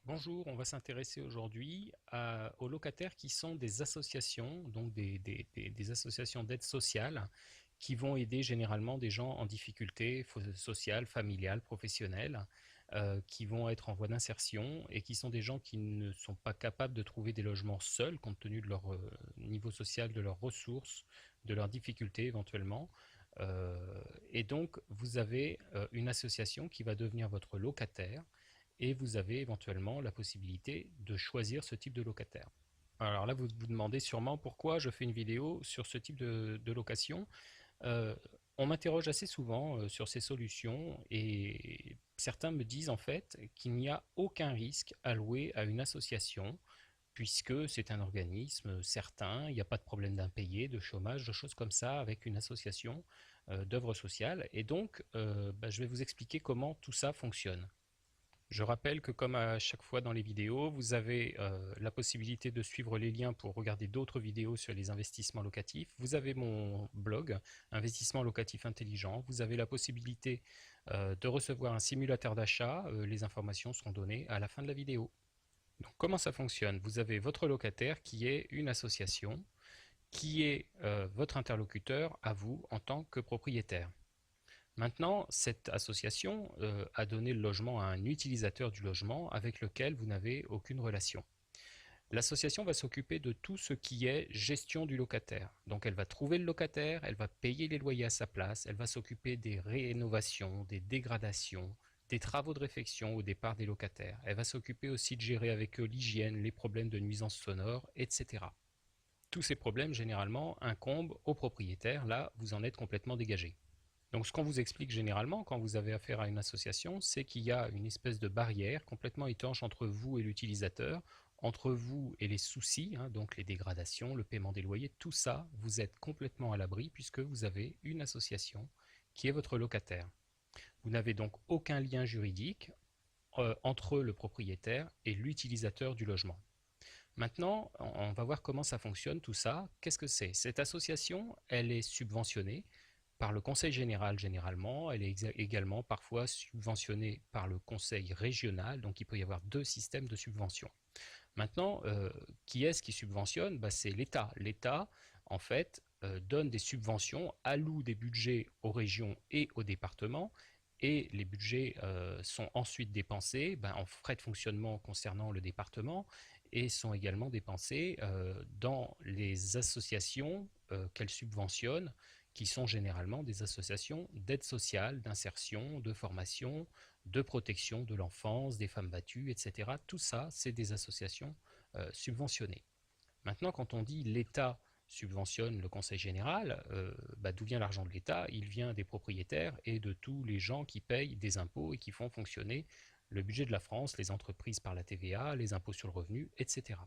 Bonjour, on va s'intéresser aujourd'hui aux locataires qui sont des associations, donc des associations d'aide sociale qui vont aider généralement des gens en difficulté sociale, familiale, professionnelle, qui vont être en voie d'insertion et qui sont des gens qui ne sont pas capables de trouver des logements seuls compte tenu de leur niveau social, de leurs ressources, de leurs difficultés éventuellement. Et donc vous avez une association qui va devenir votre locataire et vous avez éventuellement la possibilité de choisir ce type de locataire. Alors là, vous vous demandez sûrement pourquoi je fais une vidéo sur ce type de location. Euh, on m'interroge assez souvent sur ces solutions et certains me disent en fait qu'il n'y a aucun risque à louer à une association puisque c'est un organisme certain, il n'y a pas de problème d'impayé, de chômage, de choses comme ça avec une association d'œuvres sociales. Et donc, je vais vous expliquer comment tout ça fonctionne. Je rappelle que comme à chaque fois dans les vidéos, vous avez la possibilité de suivre les liens pour regarder d'autres vidéos sur les investissements locatifs. Vous avez mon blog, Investissement locatif intelligent. Vous avez la possibilité de recevoir un simulateur d'achat. Les informations seront données à la fin de la vidéo. Donc comment ça fonctionne? Vous avez votre locataire qui est une association, qui est votre interlocuteur à vous en tant que propriétaire. Maintenant, cette association a donné le logement à un utilisateur du logement avec lequel vous n'avez aucune relation. L'association va s'occuper de tout ce qui est gestion du locataire. Donc elle va trouver le locataire, elle va payer les loyers à sa place, elle va s'occuper des rénovations, des dégradations, des travaux de réfection au départ des locataires. Elle va s'occuper aussi de gérer avec eux l'hygiène, les problèmes de nuisance sonore, etc. Tous ces problèmes, généralement, incombent au propriétaire. Là, vous en êtes complètement dégagé. Donc ce qu'on vous explique généralement quand vous avez affaire à une association, c'est qu'il y a une espèce de barrière complètement étanche entre vous et l'utilisateur, entre vous et les soucis, donc les dégradations, le paiement des loyers, tout ça, vous êtes complètement à l'abri puisque vous avez une association qui est votre locataire. Vous n'avez donc aucun lien juridique entre le propriétaire et l'utilisateur du logement. Maintenant, on va voir comment ça fonctionne tout ça. Qu'est-ce que c'est? Cette association, elle est subventionnée par le Conseil général généralement, elle est également parfois subventionnée par le Conseil régional, donc il peut y avoir deux systèmes de subvention. Maintenant, qui est-ce qui subventionne? C'est l'État. L'État, en fait, donne des subventions, alloue des budgets aux régions et aux départements, et les budgets sont ensuite dépensés en frais de fonctionnement concernant le département et sont également dépensés dans les associations qu'elle subventionne, qui sont généralement des associations d'aide sociale, d'insertion, de formation, de protection de l'enfance, des femmes battues, etc. Tout ça, c'est des associations subventionnées. Maintenant, quand on dit l'État subventionne le Conseil général, d'où vient l'argent de l'État? Il vient des propriétaires et de tous les gens qui payent des impôts et qui font fonctionner le budget de la France, les entreprises par la TVA, les impôts sur le revenu, etc.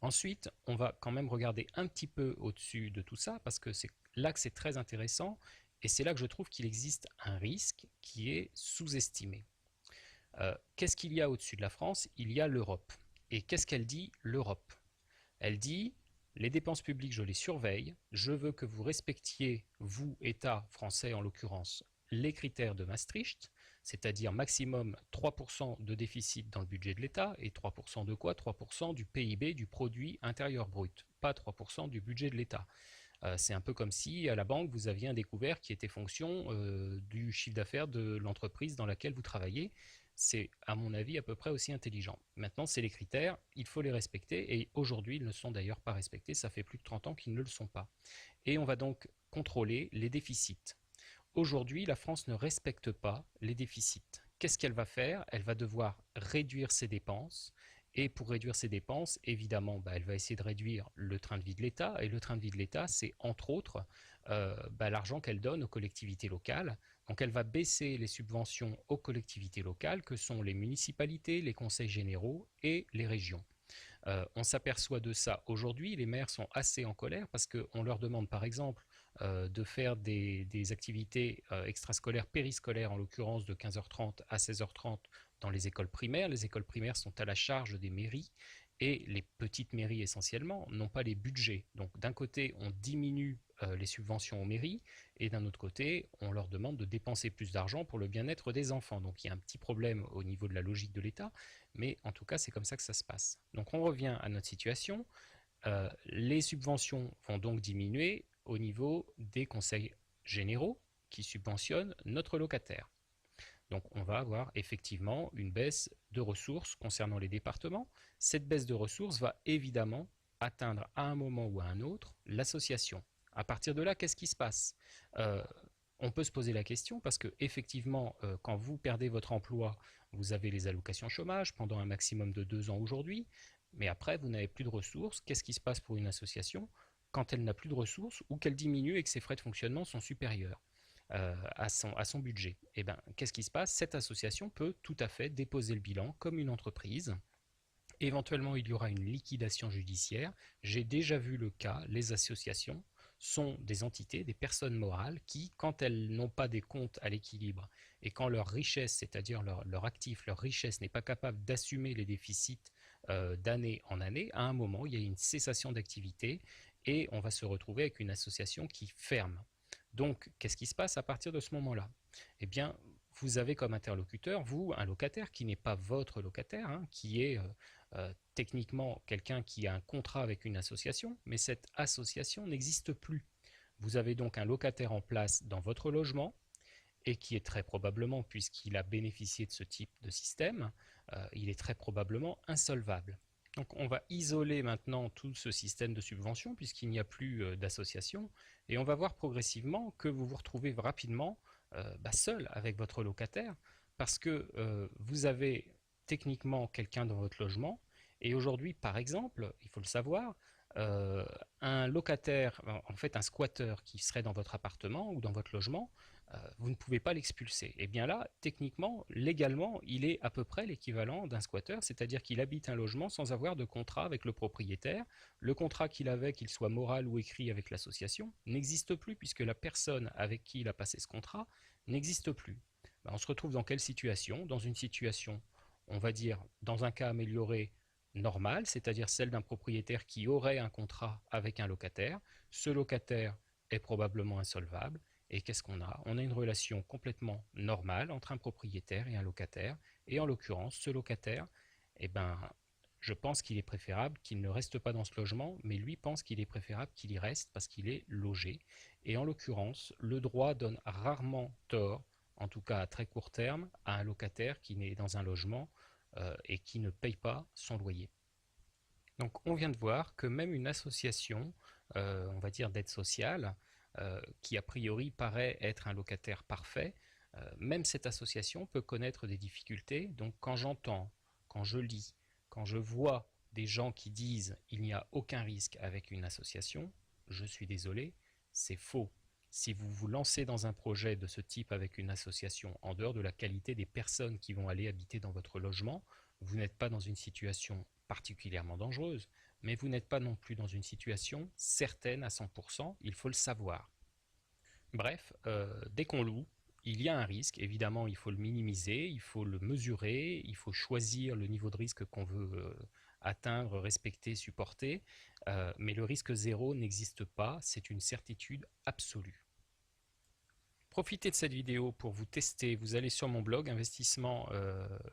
Ensuite, on va quand même regarder un petit peu au-dessus de tout ça, parce que c'est là que c'est très intéressant, et c'est là que je trouve qu'il existe un risque qui est sous-estimé. Qu'est-ce qu'il y a au-dessus de la France? Il y a l'Europe. Et qu'est-ce qu'elle dit, l'Europe? Elle dit, les dépenses publiques, je les surveille, je veux que vous respectiez, vous, État français en l'occurrence, les critères de Maastricht, c'est-à-dire maximum 3% de déficit dans le budget de l'État, et 3% de quoi? 3% du PIB, du produit intérieur brut, pas 3% du budget de l'État. C'est un peu comme si à la banque vous aviez un découvert qui était fonction du chiffre d'affaires de l'entreprise dans laquelle vous travaillez. C'est à mon avis à peu près aussi intelligent. Maintenant, c'est les critères, il faut les respecter et aujourd'hui ils ne sont d'ailleurs pas respectés, ça fait plus de 30 ans qu'ils ne le sont pas. Et on va donc contrôler les déficits. Aujourd'hui, la France ne respecte pas les déficits. Qu'est-ce qu'elle va faire? Elle va devoir réduire ses dépenses. Et pour réduire ses dépenses, évidemment, elle va essayer de réduire le train de vie de l'État. Et le train de vie de l'État, c'est entre autres l'argent qu'elle donne aux collectivités locales. Donc elle va baisser les subventions aux collectivités locales, que sont les municipalités, les conseils généraux et les régions. On s'aperçoit de ça aujourd'hui. Les maires sont assez en colère parce qu'on leur demande par exemple de faire des activités extrascolaires, périscolaires en l'occurrence de 15h30 à 16h30 dans les écoles primaires. Les écoles primaires sont à la charge des mairies Et les petites mairies essentiellement n'ont pas les budgets. Donc d'un côté, on diminue les subventions aux mairies, et d'un autre côté, on leur demande de dépenser plus d'argent pour le bien-être des enfants. Donc il y a un petit problème au niveau de la logique de l'État, mais en tout cas, c'est comme ça que ça se passe. Donc on revient à notre situation. Les subventions vont donc diminuer au niveau des conseils généraux qui subventionnent notre locataire. Donc on va avoir effectivement une baisse de ressources concernant les départements. Cette baisse de ressources va évidemment atteindre à un moment ou à un autre l'association. À partir de là, qu'est-ce qui se passe? Euh, on peut se poser la question parce que effectivement, quand vous perdez votre emploi, vous avez les allocations chômage pendant un maximum de 2 ans aujourd'hui, mais après, vous n'avez plus de ressources. Qu'est-ce qui se passe pour une association quand elle n'a plus de ressources ou qu'elle diminue et que ses frais de fonctionnement sont supérieurs à son budget? Eh bien, qu'est-ce qui se passe? Cette association peut tout à fait déposer le bilan comme une entreprise. Éventuellement, il y aura une liquidation judiciaire. J'ai déjà vu le cas, les associations sont des entités, des personnes morales qui, quand elles n'ont pas des comptes à l'équilibre et quand leur richesse, c'est-à-dire leur actif, leur richesse n'est pas capable d'assumer les déficits d'année en année, à un moment, il y a une cessation d'activité et on va se retrouver avec une association qui ferme. Donc, qu'est-ce qui se passe à partir de ce moment-là? Eh bien, vous avez comme interlocuteur, vous, un locataire qui n'est pas votre locataire, hein, qui est techniquement quelqu'un qui a un contrat avec une association, mais cette association n'existe plus. Vous avez donc un locataire en place dans votre logement et qui est très probablement, puisqu'il a bénéficié de ce type de système, il est très probablement insolvable. Donc on va isoler maintenant tout ce système de subvention puisqu'il n'y a plus d'association et on va voir progressivement que vous vous retrouvez rapidement seul avec votre locataire parce que vous avez techniquement quelqu'un dans votre logement et aujourd'hui par exemple, il faut le savoir, euh, un locataire, en fait un squatteur qui serait dans votre appartement ou dans votre logement, vous ne pouvez pas l'expulser. Et bien là, techniquement, légalement, il est à peu près l'équivalent d'un squatteur, c'est-à-dire qu'il habite un logement sans avoir de contrat avec le propriétaire. Le contrat qu'il avait, qu'il soit moral ou écrit avec l'association, n'existe plus puisque la personne avec qui il a passé ce contrat n'existe plus. Ben, on se retrouve dans quelle situation? Dans une situation, on va dire, dans un cas amélioré, normal, c'est-à-dire celle d'un propriétaire qui aurait un contrat avec un locataire. Ce locataire est probablement insolvable. Et qu'est-ce qu'on a? On a une relation complètement normale entre un propriétaire et un locataire. Et en l'occurrence, ce locataire, eh ben, je pense qu'il est préférable qu'il ne reste pas dans ce logement, mais lui pense qu'il est préférable qu'il y reste parce qu'il est logé. Et en l'occurrence, le droit donne rarement tort, en tout cas à très court terme, à un locataire qui est dans un logement et qui ne paye pas son loyer. Donc on vient de voir que même une association, on va dire d'aide sociale, qui a priori paraît être un locataire parfait, même cette association peut connaître des difficultés. Donc quand j'entends, quand je lis, quand je vois des gens qui disent il n'y a aucun risque avec une association, je suis désolé, c'est faux. Si vous vous lancez dans un projet de ce type avec une association, en dehors de la qualité des personnes qui vont aller habiter dans votre logement, vous n'êtes pas dans une situation particulièrement dangereuse, mais vous n'êtes pas non plus dans une situation certaine à 100%, il faut le savoir. Bref, dès qu'on loue, il y a un risque, évidemment il faut le minimiser, il faut le mesurer, il faut choisir le niveau de risque qu'on veut atteindre, respecter, supporter, mais le risque zéro n'existe pas, c'est une certitude absolue. Profitez de cette vidéo pour vous tester. Vous allez sur mon blog Investissement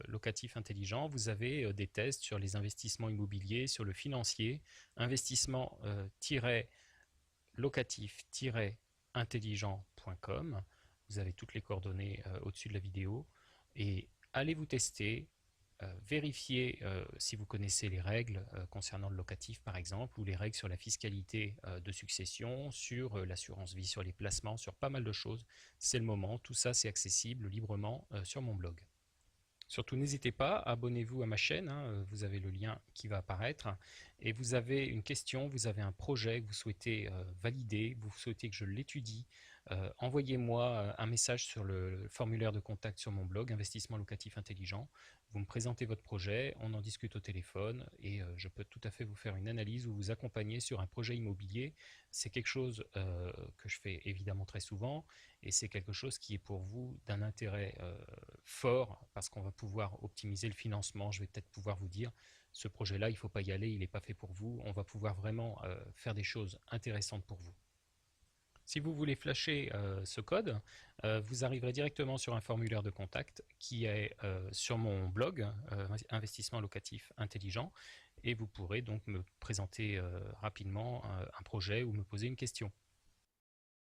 locatif intelligent. Vous avez des tests sur les investissements immobiliers, sur le financier, investissement-locatif-intelligent.com. Vous avez toutes les coordonnées au-dessus de la vidéo. Et allez vous tester. Vérifiez si vous connaissez les règles concernant le locatif par exemple, ou les règles sur la fiscalité de succession, sur l'assurance vie, sur les placements, sur pas mal de choses. C'est le moment, tout ça c'est accessible librement sur mon blog. Surtout n'hésitez pas, abonnez-vous à ma chaîne, hein, vous avez le lien qui va apparaître, et vous avez une question, vous avez un projet que vous souhaitez valider, vous souhaitez que je l'étudie, Envoyez-moi un message sur le formulaire de contact sur mon blog Investissement locatif intelligent. Vous me présentez votre projet, on en discute au téléphone et je peux tout à fait vous faire une analyse ou vous accompagner sur un projet immobilier. C'est quelque chose que je fais évidemment très souvent et c'est quelque chose qui est pour vous d'un intérêt fort parce qu'on va pouvoir optimiser le financement. Je vais peut-être pouvoir vous dire ce projet-là, il ne faut pas y aller, il n'est pas fait pour vous. On va pouvoir vraiment faire des choses intéressantes pour vous. Si vous voulez flasher ce code, vous arriverez directement sur un formulaire de contact qui est sur mon blog Investissement locatif intelligent et vous pourrez donc me présenter rapidement un projet ou me poser une question.